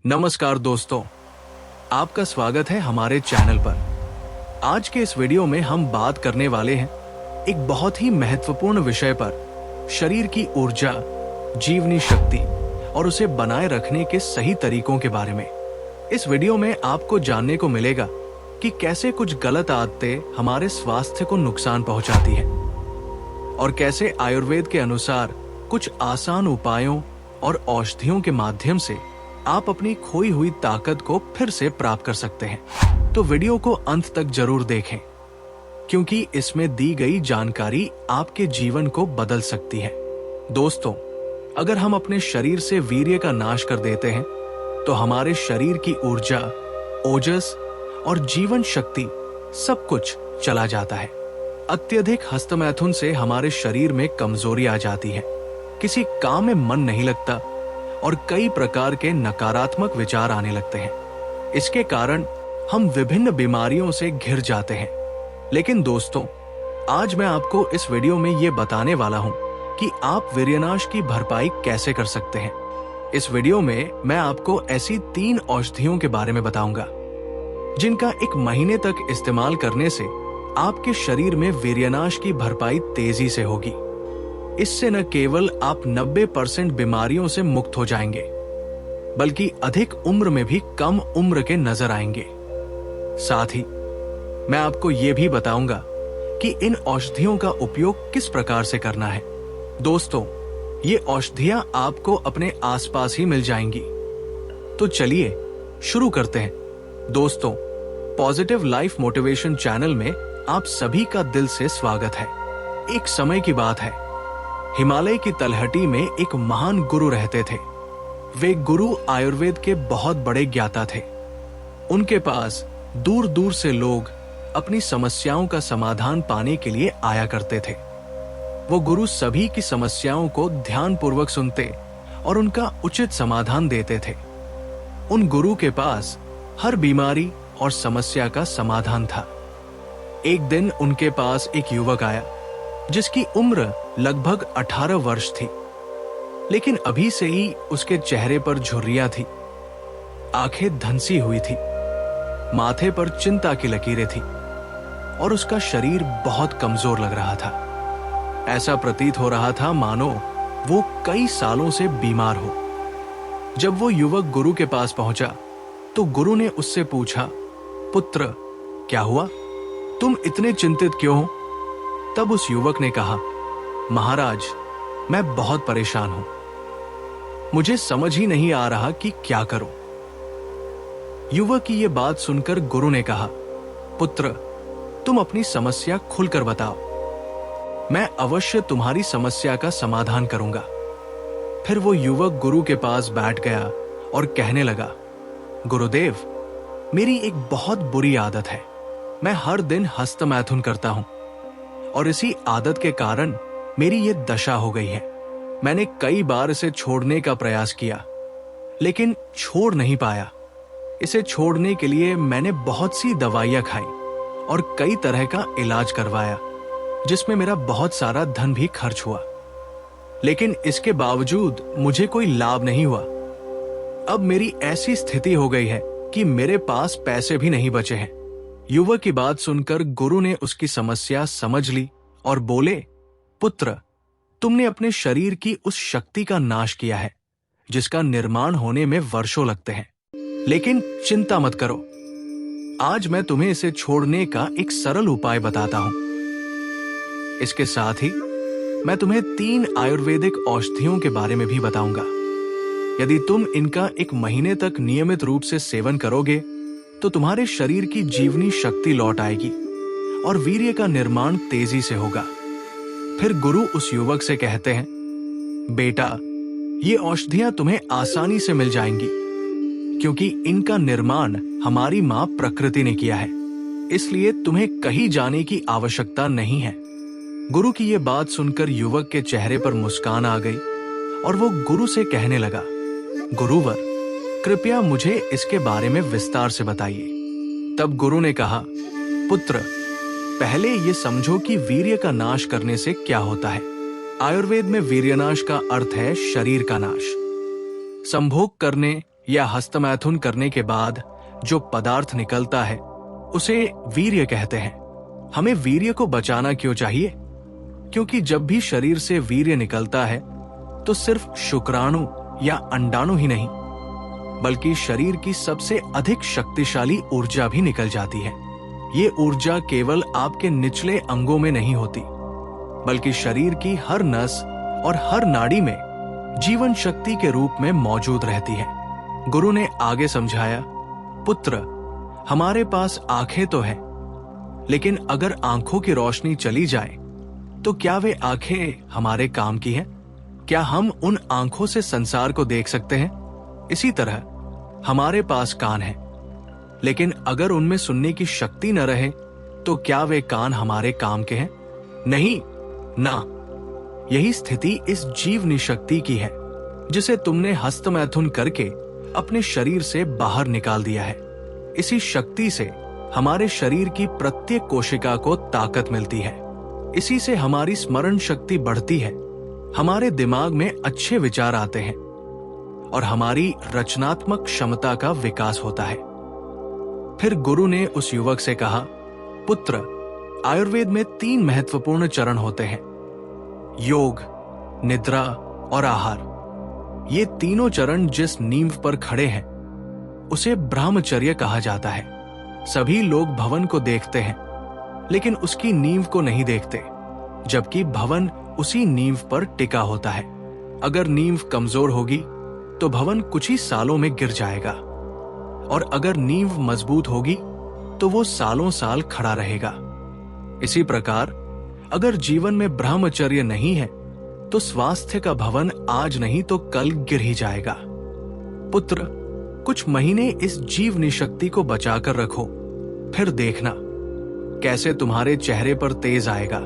नमस्कार दोस्तों, आपका स्वागत है हमारे चैनल पर। आज के इस वीडियो में हम बात करने वाले हैं एक बहुत ही महत्वपूर्ण विषय पर, शरीर की ऊर्जा, जीवनी शक्ति और उसे बनाए रखने के सही तरीकों के बारे में। इस वीडियो में आपको जानने को मिलेगा कि कैसे कुछ गलत आदतें हमारे स्वास्थ्य को नुकसान पहुंचाती हैं और कैसे आयुर्वेद के अनुसार कुछ आसान उपायों और औषधियों के माध्यम से आप अपनी खोई हुई ताकत को फिर से प्राप्त कर सकते हैं। तो वीडियो को अंत तक जरूर देखें, क्योंकि इसमें दी गई जानकारी आपके जीवन को बदल सकती है। दोस्तों, अगर हम अपने शरीर से वीर्य का नाश कर देते हैं तो हमारे शरीर की ऊर्जा, ओजस और जीवन शक्ति सब कुछ चला जाता है। अत्यधिक हस्तमैथुन से हमारे शरीर में कमजोरी आ जाती है, किसी काम में मन नहीं लगता और कई प्रकार के नकारात्मक विचार आने लगते हैं। इसके कारण हम विभिन्न बीमारियों से घिर जाते हैं। लेकिन दोस्तों, आज मैं आपको इस वीडियो में ये बताने वाला हूं कि आप वीर्यनाश की भरपाई कैसे कर सकते हैं। इस वीडियो में मैं आपको ऐसी 3 औषधियों के बारे में बताऊंगा जिनका 1 महीने तक इस्तेमाल करने से आपके शरीर में वीर्यनाश की भरपाई तेजी से होगी। इससे न केवल आप 90% बीमारियों से मुक्त हो जाएंगे, बल्कि अधिक उम्र में भी कम उम्र के नजर आएंगे। साथ ही मैं आपको यह भी बताऊंगा कि इन औषधियों का उपयोग किस प्रकार से करना है। दोस्तों, ये औषधियां आपको अपने आसपास ही मिल जाएंगी। तो चलिए शुरू करते हैं। दोस्तों, पॉजिटिव लाइफ मोटिवेशन चैनल में आप सभी का दिल से स्वागत है। एक समय की बात है, हिमालय की तलहटी में एक महान गुरु रहते थे। वे गुरु आयुर्वेद के बहुत बड़े ज्ञाता थे। उनके पास दूर दूर से लोग अपनी समस्याओं का समाधान पाने के लिए आया करते थे। वो गुरु सभी की समस्याओं को ध्यानपूर्वक सुनते और उनका उचित समाधान देते थे। उन गुरु के पास हर बीमारी और समस्या का समाधान था। एक दिन उनके पास एक युवक आया जिसकी उम्र लगभग 18 वर्ष थी, लेकिन अभी से ही उसके चेहरे पर झुर्रियां थी, आंखें धंसी हुई थी, माथे पर चिंता की लकीरें थी और उसका शरीर बहुत कमजोर लग रहा था। ऐसा प्रतीत हो रहा था मानो वो कई सालों से बीमार हो। जब वो युवक गुरु के पास पहुंचा तो गुरु ने उससे पूछा, पुत्र, क्या हुआ? तुम इतने चिंतित क्यों हो? तब उस युवक ने कहा, महाराज, मैं बहुत परेशान हूं। मुझे समझ ही नहीं आ रहा कि क्या करूं। युवक की यह बात सुनकर गुरु ने कहा, पुत्र, तुम अपनी समस्या खुलकर बताओ। मैं अवश्य तुम्हारी समस्या का समाधान करूंगा। फिर वो युवक गुरु के पास बैठ गया और कहने लगा, गुरुदेव, मेरी एक बहुत बुरी आदत है। मैं हर दिन हस्तमैथुन करता हूं और इसी आदत के कारण मेरी ये दशा हो गई है। मैंने कई बार इसे छोड़ने का प्रयास किया, लेकिन छोड़ नहीं पाया। इसे छोड़ने के लिए मैंने बहुत सी दवाइयां खाई और कई तरह का इलाज करवाया, जिसमें मेरा बहुत सारा धन भी खर्च हुआ, लेकिन इसके बावजूद मुझे कोई लाभ नहीं हुआ। अब मेरी ऐसी स्थिति हो गई है कि मेरे पास पैसे भी नहीं बचे हैं। युवक की बात सुनकर गुरु ने उसकी समस्या समझ ली और बोले, पुत्र, तुमने अपने शरीर की उस शक्ति का नाश किया है जिसका निर्माण होने में वर्षों लगते हैं। लेकिन चिंता मत करो, आज मैं तुम्हें इसे छोड़ने का एक सरल उपाय बताता हूं। इसके साथ ही मैं तुम्हें 3 आयुर्वेदिक औषधियों के बारे में भी बताऊंगा। यदि तुम इनका 1 महीने तक नियमित रूप से सेवन करोगे तो तुम्हारे शरीर की जीवनी शक्ति लौट आएगी और वीर्य का निर्माण तेजी से होगा। फिर गुरु उस युवक से कहते हैं, बेटा, ये औषधियां तुम्हें आसानी से मिल जाएंगी, क्योंकि इनका निर्माण हमारी मां प्रकृति ने किया है, इसलिए तुम्हें कहीं जाने की आवश्यकता नहीं है। गुरु की यह बात सुनकर युवक के चेहरे पर मुस्कान आ गई और वो गुरु से कहने लगा, गुरुवर, कृपया मुझे इसके बारे में विस्तार से बताइए। तब गुरु ने कहा, पुत्र, पहले ये समझो कि वीर्य का नाश करने से क्या होता है। आयुर्वेद में वीर्यनाश का अर्थ है शरीर का नाश। संभोग करने या हस्तमैथुन करने के बाद जो पदार्थ निकलता है उसे वीर्य कहते हैं। हमें वीर्य को बचाना क्यों चाहिए? क्योंकि जब भी शरीर से वीर्य निकलता है तो सिर्फ शुक्राणु या अंडाणु ही नहीं, बल्कि शरीर की सबसे अधिक शक्तिशाली ऊर्जा भी निकल जाती है। ये ऊर्जा केवल आपके निचले अंगों में नहीं होती, बल्कि शरीर की हर नस और हर नाड़ी में जीवन शक्ति के रूप में मौजूद रहती है। गुरु ने आगे समझाया, पुत्र, हमारे पास आंखें तो हैं, लेकिन अगर आंखों की रोशनी चली जाए तो क्या वे आंखें हमारे काम की हैं? क्या हम उन आंखों से संसार को देख सकते हैं? इसी तरह हमारे पास कान हैं, लेकिन अगर उनमें सुनने की शक्ति न रहे तो क्या वे कान हमारे काम के हैं? नहीं ना। यही स्थिति इस जीवनी शक्ति की है जिसे तुमने हस्तमैथुन करके अपने शरीर से बाहर निकाल दिया है। इसी शक्ति से हमारे शरीर की प्रत्येक कोशिका को ताकत मिलती है। इसी से हमारी स्मरण शक्ति बढ़ती है, हमारे दिमाग में अच्छे विचार आते हैं और हमारी रचनात्मक क्षमता का विकास होता है। फिर गुरु ने उस युवक से कहा, पुत्र, आयुर्वेद में 3 महत्वपूर्ण चरण होते हैं, योग, निद्रा और आहार। ये तीनों चरण जिस नींव पर खड़े हैं उसे ब्रह्मचर्य कहा जाता है। सभी लोग भवन को देखते हैं लेकिन उसकी नींव को नहीं देखते, जबकि भवन उसी नींव पर टिका होता है। अगर नींव कमजोर होगी तो भवन कुछ ही सालों में गिर जाएगा, और अगर नींव मजबूत होगी तो वो सालों साल खड़ा रहेगा। इसी प्रकार अगर जीवन में ब्रह्मचर्य नहीं है तो स्वास्थ्य का भवन आज नहीं तो कल गिर ही जाएगा। पुत्र, कुछ महीने इस जीवनी शक्ति को बचाकर रखो, फिर देखना कैसे तुम्हारे चेहरे पर तेज आएगा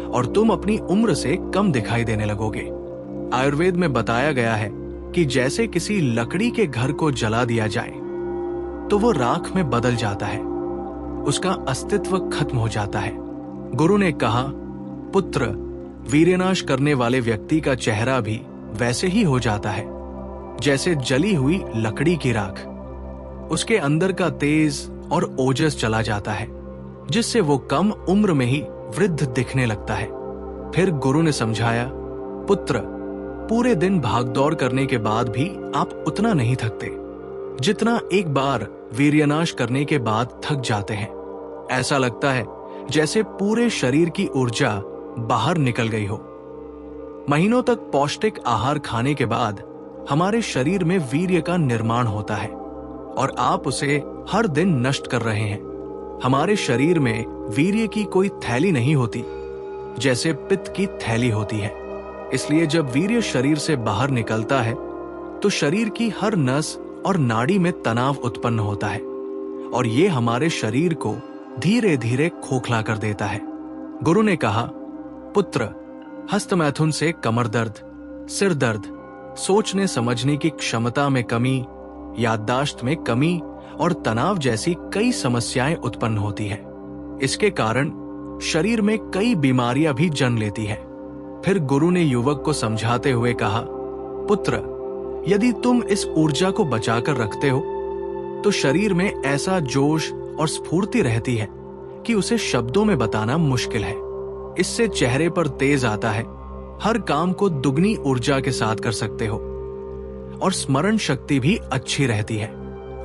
और तुम अपनी उम्र से कम दिखाई देने लगोगे। आयुर्वेद में बताया गया है कि जैसे किसी लकड़ी के घर को जला दिया जाए तो वो राख में बदल जाता है, उसका अस्तित्व खत्म हो जाता है। गुरु ने कहा, पुत्र, वीर्यनाश करने वाले व्यक्ति का चेहरा भी वैसे ही हो जाता है जैसे जली हुई लकड़ी की राख। उसके अंदर का तेज और ओजस चला जाता है, जिससे वो कम उम्र में ही वृद्ध दिखने लगता है। फिर गुरु ने समझाया, पुत्र, पूरे दिन भागदौड़ करने के बाद भी आप उतना नहीं थकते जितना एक बार वीर्यनाश करने के बाद थक जाते हैं। ऐसा लगता है जैसे पूरे शरीर की ऊर्जा बाहर निकल गई हो। महीनों तक पौष्टिक आहार खाने के बाद हमारे शरीर में वीर्य का निर्माण होता है और आप उसे हर दिन नष्ट कर रहे हैं। हमारे शरीर में वीर्य की कोई थैली नहीं होती, जैसे पित्त की थैली होती है। इसलिए जब वीर्य शरीर से बाहर निकलता है तो शरीर की हर नस और नाड़ी में तनाव उत्पन्न होता है और ये हमारे शरीर को धीरे धीरे खोखला कर देता है। गुरु ने कहा, पुत्र, हस्तमैथुन से कमर दर्द, सिर दर्द, सोचने समझने की क्षमता में कमी, याददाश्त में कमी और तनाव जैसी कई समस्याएं उत्पन्न होती है। इसके कारण शरीर में कई बीमारियां भी जन्म लेती है। फिर गुरु ने युवक को समझाते हुए कहा, पुत्र, यदि तुम इस ऊर्जा को बचाकर रखते हो तो शरीर में ऐसा जोश और स्फूर्ति रहती है कि उसे शब्दों में बताना मुश्किल है। इससे चेहरे पर तेज आता है, हर काम को दुगनी ऊर्जा के साथ कर सकते हो और स्मरण शक्ति भी अच्छी रहती है।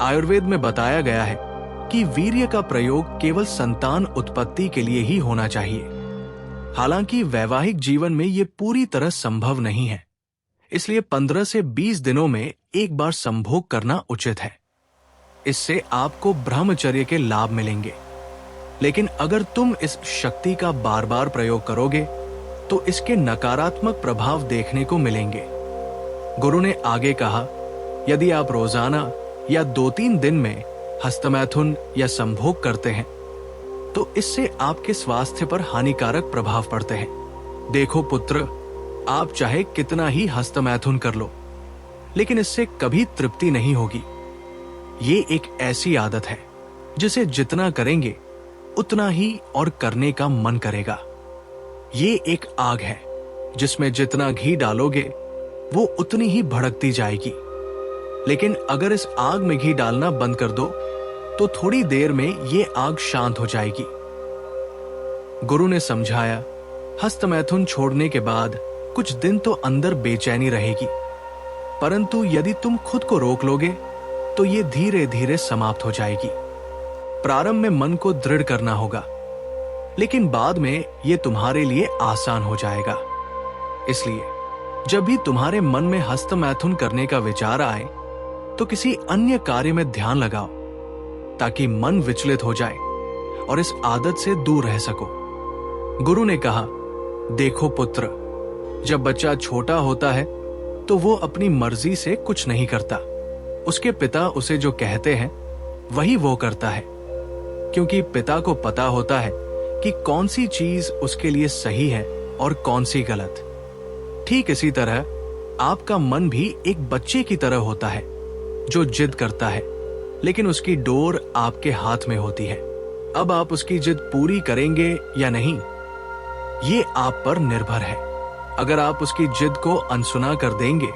आयुर्वेद में बताया गया है कि वीर्य का प्रयोग केवल संतान उत्पत्ति के लिए ही होना चाहिए। हालांकि वैवाहिक जीवन में ये पूरी तरह संभव नहीं है, इसलिए 15 से 20 दिनों में एक बार संभोग करना उचित है। इससे आपको ब्रह्मचर्य के लाभ मिलेंगे। लेकिन अगर तुम इस शक्ति का बार बार प्रयोग करोगे तो इसके नकारात्मक प्रभाव देखने को मिलेंगे। गुरु ने आगे कहा, यदि आप रोजाना या 2-3 दिन में हस्तमैथुन या संभोग करते हैं तो इससे आपके स्वास्थ्य पर हानिकारक प्रभाव पड़ते हैं। देखो पुत्र, आप चाहे कितना ही हस्तमैथुन कर लो, लेकिन इससे कभी तृप्ति नहीं होगी। ये एक ऐसी आदत है जिसे जितना करेंगे उतना ही और करने का मन करेगा। ये एक आग है जिसमें जितना घी डालोगे वो उतनी ही भड़कती जाएगी, लेकिन अगर इस आग में घी डालना बंद कर दो तो थोड़ी देर में ये आग शांत हो जाएगी। गुरु ने समझाया, हस्तमैथुन छोड़ने के बाद कुछ दिन तो अंदर बेचैनी रहेगी, परंतु यदि तुम खुद को रोक लोगे तो ये धीरे धीरे समाप्त हो जाएगी। प्रारंभ में मन को दृढ़ करना होगा, लेकिन बाद में ये तुम्हारे लिए आसान हो जाएगा। इसलिए जब भी तुम्हारे मन में हस्तमैथुन करने का विचार आए तो किसी अन्य कार्य में ध्यान लगाओ, ताकि मन विचलित हो जाए और इस आदत से दूर रह सको। गुरु ने कहा, देखो पुत्र, जब बच्चा छोटा होता है तो वो अपनी मर्जी से कुछ नहीं करता। उसके पिता उसे जो कहते हैं वही वो करता है, क्योंकि पिता को पता होता है कि कौन सी चीज उसके लिए सही है और कौन सी गलत। ठीक इसी तरह आपका मन भी एक बच्चे की तरह होता है जो जिद करता है, लेकिन उसकी डोर आपके हाथ में होती है। अब आप उसकी जिद पूरी करेंगे या नहीं, ये आप पर निर्भर है। अगर आप उसकी जिद को अनसुना कर देंगे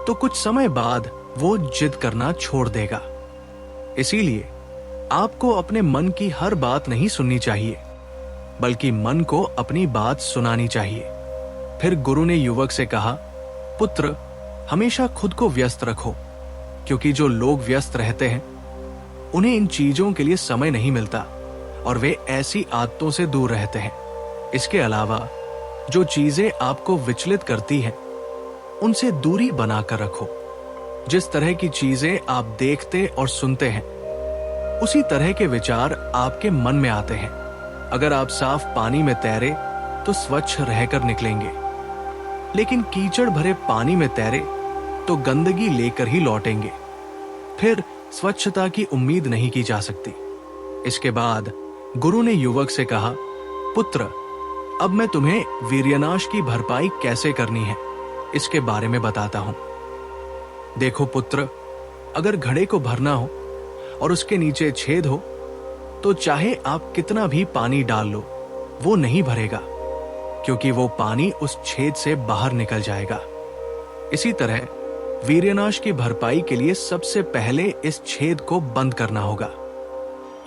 तो कुछ समय बाद वो जिद करना छोड़ देगा। इसीलिए आपको अपने मन की हर बात नहीं सुननी चाहिए, बल्कि मन को अपनी बात सुनानी चाहिए। फिर गुरु ने युवक से कहा, पुत्र, हमेशा खुद को व्यस्त रखो, क्योंकि जो लोग व्यस्त रहते हैं उन्हें इन चीजों के लिए समय नहीं मिलता और वे ऐसी आदतों से दूर रहते हैं। इसके अलावा जो चीजें आपको विचलित करती हैं उनसे दूरी बनाकर रखो। जिस तरह की चीजें आप देखते और सुनते हैं उसी तरह के विचार आपके मन में आते हैं। अगर आप साफ पानी में तैरे तो स्वच्छ रहकर निकलेंगे, लेकिन कीचड़ भरे पानी में तैरे तो गंदगी लेकर ही लौटेंगे। फिर स्वच्छता की उम्मीद नहीं की जा सकती। इसके बाद गुरु ने युवक से कहा, पुत्र, अब मैं तुम्हें वीर्यनाश की भरपाई कैसे करनी है इसके बारे में बताता हूं। देखो पुत्र, अगर घड़े को भरना हो और उसके नीचे छेद हो तो चाहे आप कितना भी पानी डाल लो वो नहीं भरेगा, क्योंकि वो पानी उस छेद से बाहर निकल जाएगा। इसी तरह वीर्यनाश की भरपाई के लिए सबसे पहले इस छेद को बंद करना होगा,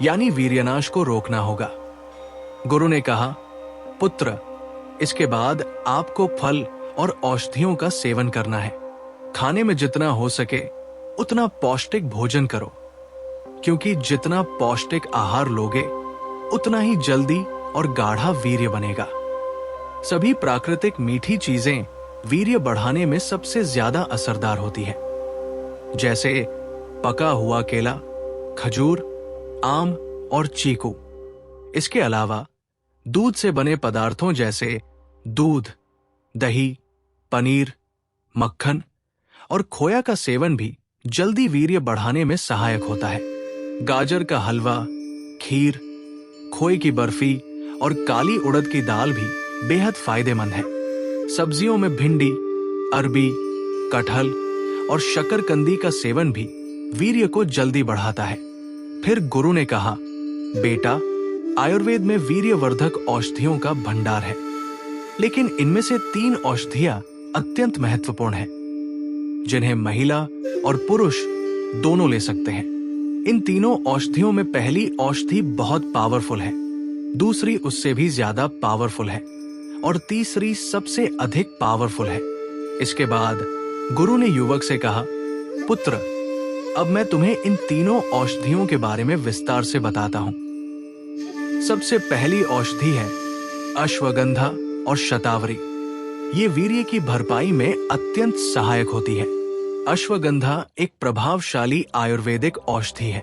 यानी वीर्यनाश को रोकना होगा। गुरु ने कहा, पुत्र, इसके बाद आपको फल और औषधियों का सेवन करना है। खाने में जितना हो सके उतना पौष्टिक भोजन करो, क्योंकि जितना पौष्टिक आहार लोगे उतना ही जल्दी और गाढ़ा वीर्य बनेगा। सभी प्राकृतिक मीठी चीजें वीर्य बढ़ाने में सबसे ज्यादा असरदार होती हैं, जैसे पका हुआ केला, खजूर, आम और चीकू। इसके अलावा दूध से बने पदार्थों जैसे दूध, दही, पनीर, मक्खन और खोया का सेवन भी जल्दी वीर्य बढ़ाने में सहायक होता है। गाजर का हलवा, खीर, खोए की बर्फी और काली उड़द की दाल भी बेहद फायदेमंद है। सब्जियों में भिंडी, अरबी, कटहल और शकरकंदी का सेवन भी वीर्य को जल्दी बढ़ाता है। फिर गुरु ने कहा, बेटा, आयुर्वेद में वीर्यवर्धक औषधियों का भंडार है, लेकिन इनमें से 3 औषधियां अत्यंत महत्वपूर्ण हैं, जिन्हें महिला और पुरुष दोनों ले सकते हैं। इन तीनों औषधियों में पहली औषधि बहुत पावरफुल है, दूसरी उससे भी ज्यादा पावरफुल है और तीसरी सबसे अधिक पावरफुल है। इसके बाद गुरु ने युवक से कहा, पुत्र, अब मैं तुम्हें इन तीनों औषधियों के बारे में विस्तार से बताता हूं। सबसे पहली औषधि है अश्वगंधा और शतावरी। ये वीर्य की भरपाई में अत्यंत सहायक होती है। अश्वगंधा एक प्रभावशाली आयुर्वेदिक औषधि है,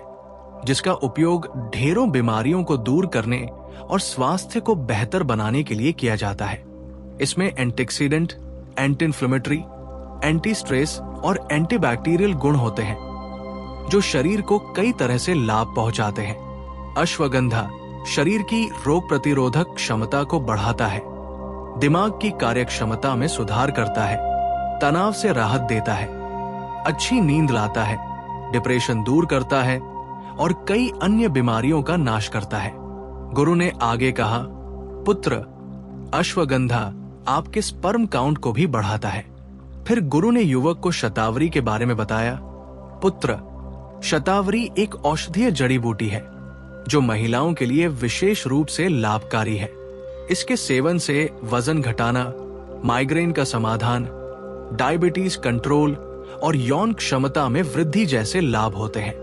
जिसका उपयोग ढेरों बीमारियों को दूर करने और स्वास्थ्य को बेहतर बनाने के लिए किया जाता है। इसमें antioxidant, anti inflammatory, anti stress और एंटीबैक्टीरियल गुण होते हैं, जो शरीर को कई तरह से लाभ पहुंचाते हैं। अश्वगंधा शरीर की रोग प्रतिरोधक क्षमता को बढ़ाता है, दिमाग की कार्यक्षमता में सुधार करता है, तनाव से राहत देता है, अच्छी नींद लाता है, डिप्रेशन दूर करता है और कई अन्य बीमारियों का नाश करता है। गुरु ने आगे कहा, पुत्र, अश्वगंधा आपके स्पर्म काउंट को भी बढ़ाता है। फिर गुरु ने युवक को शतावरी के बारे में बताया, पुत्र, शतावरी एक औषधीय जड़ी बूटी है जो महिलाओं के लिए विशेष रूप से लाभकारी है। इसके सेवन से वजन घटाना, माइग्रेन का समाधान, डायबिटीज कंट्रोल और यौन क्षमता में वृद्धि जैसे लाभ होते हैं।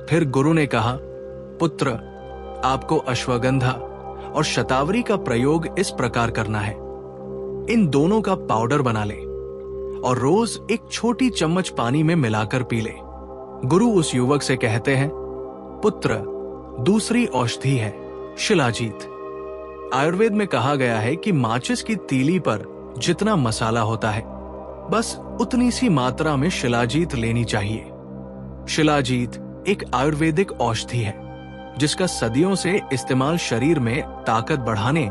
फिर गुरु ने कहा, पुत्र, आपको अश्वगंधा और शतावरी का प्रयोग इस प्रकार करना है। इन दोनों का पाउडर बना ले और रोज एक छोटी चम्मच पानी में मिलाकर पी ले। गुरु उस युवक से कहते हैं, पुत्र, दूसरी औषधि है शिलाजीत। आयुर्वेद में कहा गया है कि माचिस की तीली पर जितना मसाला होता है, बस उतनी सी मात्रा में शिलाजीत लेनी चाहिए। शिलाजीत एक आयुर्वेदिक औषधि है जिसका सदियों से इस्तेमाल शरीर में ताकत बढ़ाने,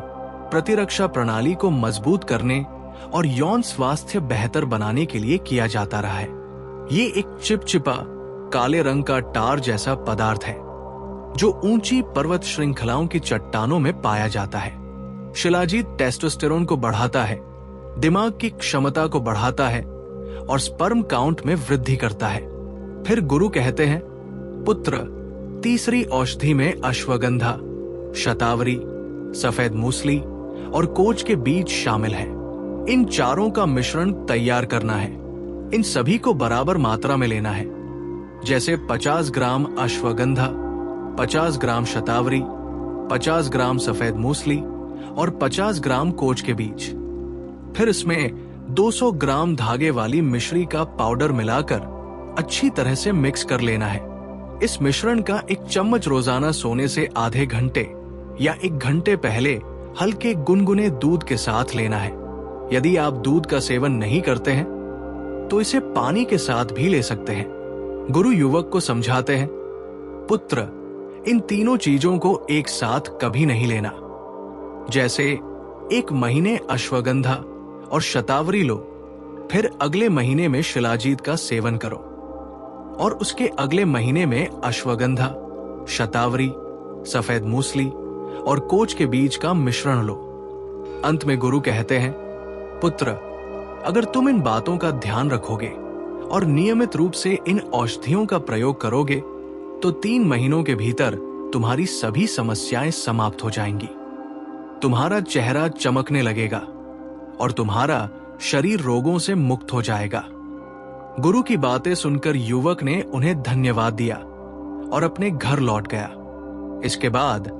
प्रतिरक्षा प्रणाली को मजबूत करने और यौन स्वास्थ्य बेहतर बनाने के लिए किया जाता रहा है। ये एक चिपचिपा काले रंग का टार जैसा पदार्थ है जो ऊंची पर्वत श्रृंखलाओं की चट्टानों में पाया जाता है। शिलाजीत टेस्टोस्टेरोन को बढ़ाता है, दिमाग की क्षमता को बढ़ाता है और स्पर्म काउंट में वृद्धि करता है। फिर गुरु कहते हैं, पुत्र, तीसरी औषधि में अश्वगंधा, शतावरी, सफेद मूसली और कोच के बीज शामिल है। इन चारों का मिश्रण तैयार करना है। इन सभी को बराबर मात्रा में लेना है, जैसे 50 ग्राम अश्वगंधा, 50 ग्राम शतावरी, 50 ग्राम सफेद मूसली और 50 ग्राम कोच के बीज। फिर इसमें 200 ग्राम धागे वाली मिश्री का पाउडर मिलाकर अच्छी तरह से मिक्स कर लेना है। इस मिश्रण का एक चम्मच रोजाना सोने से आधे घंटे या 1 घंटे पहले हल्के गुनगुने दूध के साथ लेना है। यदि आप दूध का सेवन नहीं करते हैं तो इसे पानी के साथ भी ले सकते हैं। गुरु युवक को समझाते हैं, पुत्र, इन तीनों चीजों को एक साथ कभी नहीं लेना। जैसे 1 महीने अश्वगंधा और शतावरी लो, फिर अगले महीने में शिलाजीत का सेवन करो और उसके अगले महीने में अश्वगंधा, शतावरी, सफेद मूसली और कोच के बीज का मिश्रण लो। अंत में गुरु कहते हैं, पुत्र, अगर तुम इन बातों का ध्यान रखोगे और नियमित रूप से इन औषधियों का प्रयोग करोगे तो 3 महीनों के भीतर तुम्हारी सभी समस्याएं समाप्त हो जाएंगी। तुम्हारा चेहरा चमकने लगेगा और तुम्हारा शरीर रोगों से मुक्त हो जाएगा। गुरु की बातें सुनकर युवक ने उन्हें धन्यवाद दिया और अपने घर लौट गया। इसके बाद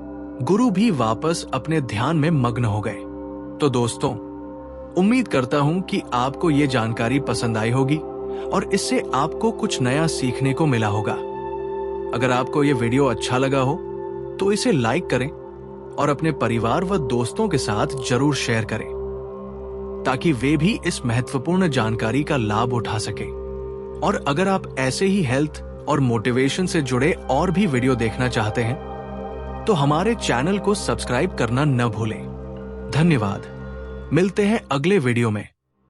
गुरु भी वापस अपने ध्यान में मग्न हो गए। तो दोस्तों, उम्मीद करता हूं कि आपको ये जानकारी पसंद आई होगी और इससे आपको कुछ नया सीखने को मिला होगा। अगर आपको ये वीडियो अच्छा लगा हो तो इसे लाइक करें और अपने परिवार व दोस्तों के साथ जरूर शेयर करें ताकि वे भी इस महत्वपूर्ण जानकारी का लाभ उठा सकें। और अगर आप ऐसे ही हेल्थ और मोटिवेशन से जुड़े और भी वीडियो देखना चाहते हैं तो हमारे चैनल को सब्सक्राइब करना न भूलें। धन्यवाद। मिलते हैं अगले वीडियो में।